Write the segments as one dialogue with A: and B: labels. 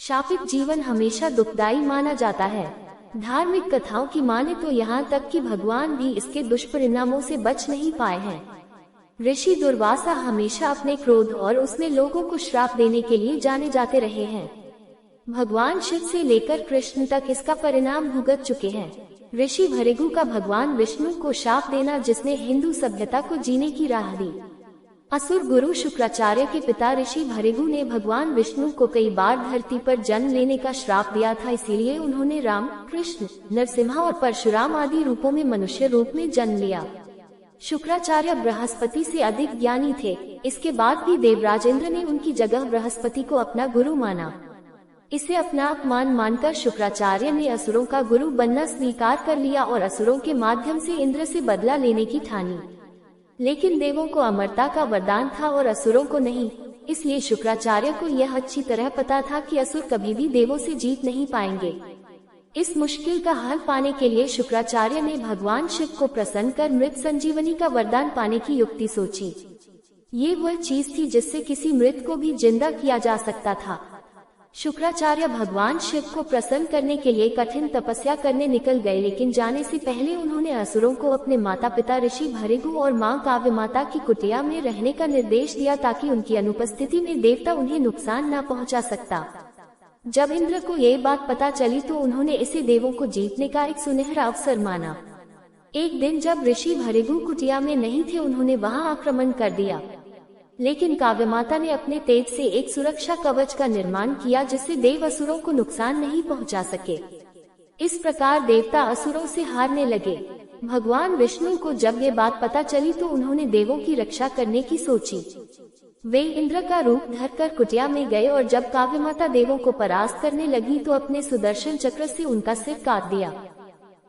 A: शापित जीवन हमेशा दुखदायी माना जाता है। धार्मिक कथाओं की माने तो यहाँ तक कि भगवान भी इसके दुष्परिणामों से बच नहीं पाए हैं। ऋषि दुर्वासा हमेशा अपने क्रोध और उसमें लोगों को श्राप देने के लिए जाने जाते रहे हैं। भगवान शिव से लेकर कृष्ण तक इसका परिणाम भुगत चुके हैं। ऋषि भृगु का भगवान विष्णु को शाप देना, जिसने हिंदू सभ्यता को जीने की राह दी। असुर गुरु शुक्राचार्य के पिता ऋषि भृगु ने भगवान विष्णु को कई बार धरती पर जन्म लेने का श्राप दिया था, इसीलिए उन्होंने राम, कृष्ण, नरसिम्हा और परशुराम आदि रूपों में मनुष्य रूप में जन्म लिया। शुक्राचार्य बृहस्पति से अधिक ज्ञानी थे। इसके बाद भी देवराज इंद्र ने उनकी जगह बृहस्पति को अपना गुरु माना। इसे अपना अपमान मानकर शुक्राचार्य ने असुरों का गुरु बनना स्वीकार कर लिया और असुरों के माध्यम से इंद्र से बदला लेने की ठानी। लेकिन देवों को अमरता का वरदान था और असुरों को नहीं, इसलिए शुक्राचार्य को यह अच्छी तरह पता था कि असुर कभी भी देवों से जीत नहीं पाएंगे। इस मुश्किल का हल पाने के लिए शुक्राचार्य ने भगवान शिव को प्रसन्न कर मृत संजीवनी का वरदान पाने की युक्ति सोची। ये वह चीज थी जिससे किसी मृत को भी जिंदा किया जा सकता था। शुक्राचार्य भगवान शिव को प्रसन्न करने के लिए कठिन तपस्या करने निकल गए, लेकिन जाने से पहले उन्होंने असुरों को अपने माता पिता ऋषि भृगु और मां काव्य माता की कुटिया में रहने का निर्देश दिया, ताकि उनकी अनुपस्थिति में देवता उन्हें नुकसान न पहुंचा सकता। जब इंद्र को ये बात पता चली तो उन्होंने इसे देवों को जीतने का एक सुनहरा अवसर माना। एक दिन जब ऋषि भृगु कुटिया में नहीं थे, उन्होंने वहां आक्रमण कर दिया, लेकिन काव्य माता ने अपने तेज से एक सुरक्षा कवच का निर्माण किया, जिससे देव असुरों को नुकसान नहीं पहुंचा सके। इस प्रकार देवता असुरों से हारने लगे। भगवान विष्णु को जब ये बात पता चली तो उन्होंने देवों की रक्षा करने की सोची। वे इंद्र का रूप धरकर कुटिया में गए और जब काव्य माता देवों को परास्त करने लगी तो अपने सुदर्शन चक्र से उनका सिर काट दिया।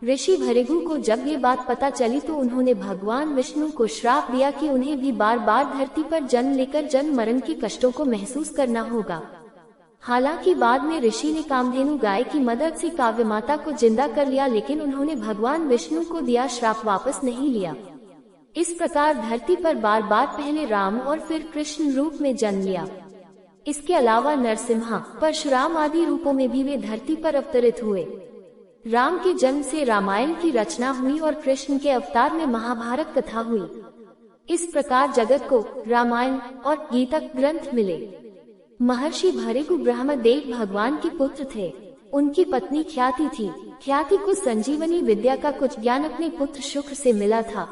A: ऋषि भृगु को जब ये बात पता चली तो उन्होंने भगवान विष्णु को श्राप दिया कि उन्हें भी बार बार धरती पर जन्म लेकर जन्म मरण के कष्टों को महसूस करना होगा। हालांकि बाद में ऋषि ने कामधेनु गाय की मदद से काव्य माता को जिंदा कर लिया, लेकिन उन्होंने भगवान विष्णु को दिया श्राप वापस नहीं लिया। इस प्रकार धरती पर बार बार पहले राम और फिर कृष्ण रूप में जन्म लिया। इसके अलावा नरसिम्हा, परशुराम आदि रूपों में भी वे धरती पर अवतरित हुए। राम के जन्म से रामायण की रचना हुई और कृष्ण के अवतार में महाभारत कथा हुई। इस प्रकार जगत को रामायण और गीता ग्रंथ मिले। महर्षि भृगु ब्रह्मदेव भगवान के पुत्र थे। उनकी पत्नी ख्याति थी। ख्याति को संजीवनी विद्या का कुछ ज्ञान अपने पुत्र शुक्र से मिला था।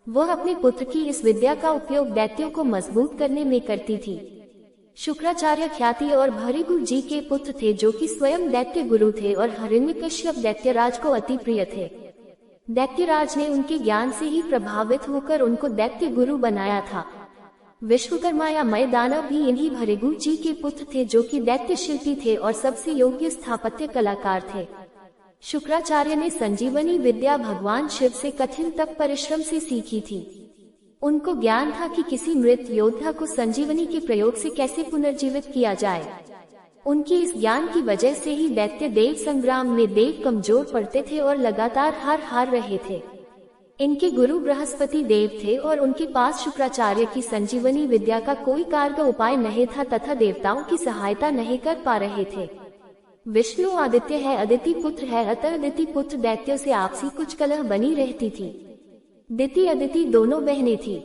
A: वह अपने पुत्र की इस विद्या का उपयोग दैत्यों को मजबूत करने में करती थी। शुक्राचार्य ख्याति और भृगु जी के पुत्र थे, जो कि स्वयं दैत्य गुरु थे और हिरण्यकश्यप दैत्यराज को अति प्रिय थे। दैत्यराज ने उनके ज्ञान से ही प्रभावित होकर उनको दैत्य गुरु बनाया था। विश्वकर्मा या मय दानव भी इन्हीं भृगु जी के पुत्र थे, जो कि दैत्य शिल्पी थे और सबसे योग्य स्थापत्य कलाकार थे। शुक्राचार्य ने संजीवनी विद्या भगवान शिव से कठिन तप परिश्रम से सीखी थी। उनको ज्ञान था कि किसी मृत योद्धा को संजीवनी के प्रयोग से कैसे पुनर्जीवित किया जाए। उनकी इस ज्ञान की वजह से ही दैत्य देव संग्राम में देव कमजोर पड़ते थे और लगातार हार रहे थे। इनके गुरु बृहस्पति देव थे और उनके पास शुक्राचार्य की संजीवनी विद्या का कोई कारगर उपाय नहीं था तथा देवताओं की सहायता नहीं कर पा रहे थे। विष्णु आदित्य है, अदिति पुत्र है, अतः अदिति पुत्र दैत्यों से आपसी कुछ कलह बनी रहती थी। दिति अदिति दोनों बहनें थी।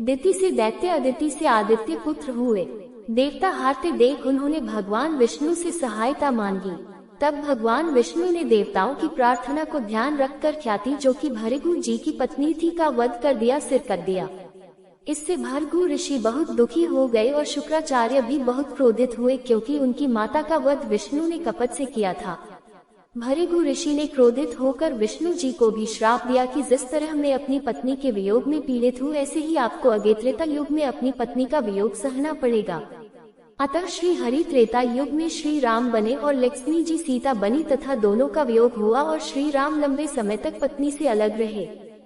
A: दिति से दैत्य, अदिति से आदित्य पुत्र हुए। देवता हारते देख उन्होंने भगवान विष्णु से सहायता मांगी। तब भगवान विष्णु ने देवताओं की प्रार्थना को ध्यान रखकर ख्याति, जो कि भृगु जी की पत्नी थी, का वध कर दिया, सिर कट दिया। इससे भृगु ऋषि बहुत दुखी हो गए और शुक्राचार्य भी बहुत क्रोधित हुए, क्योंकि उनकी माता का वध विष्णु ने कपट से किया था। भृगु ऋषि ने क्रोधित होकर विष्णु जी को भी श्राप दिया कि जिस तरह मैं अपनी पत्नी के वियोग में पीड़ित हूँ, ऐसे ही आपको आगे त्रेता युग में अपनी पत्नी का वियोग सहना पड़ेगा। अतः श्री हरि त्रेता युग में श्री राम बने और लक्ष्मी जी सीता बनी तथा दोनों का वियोग हुआ और श्री राम लंबे समय तक पत्नी से अलग रहे।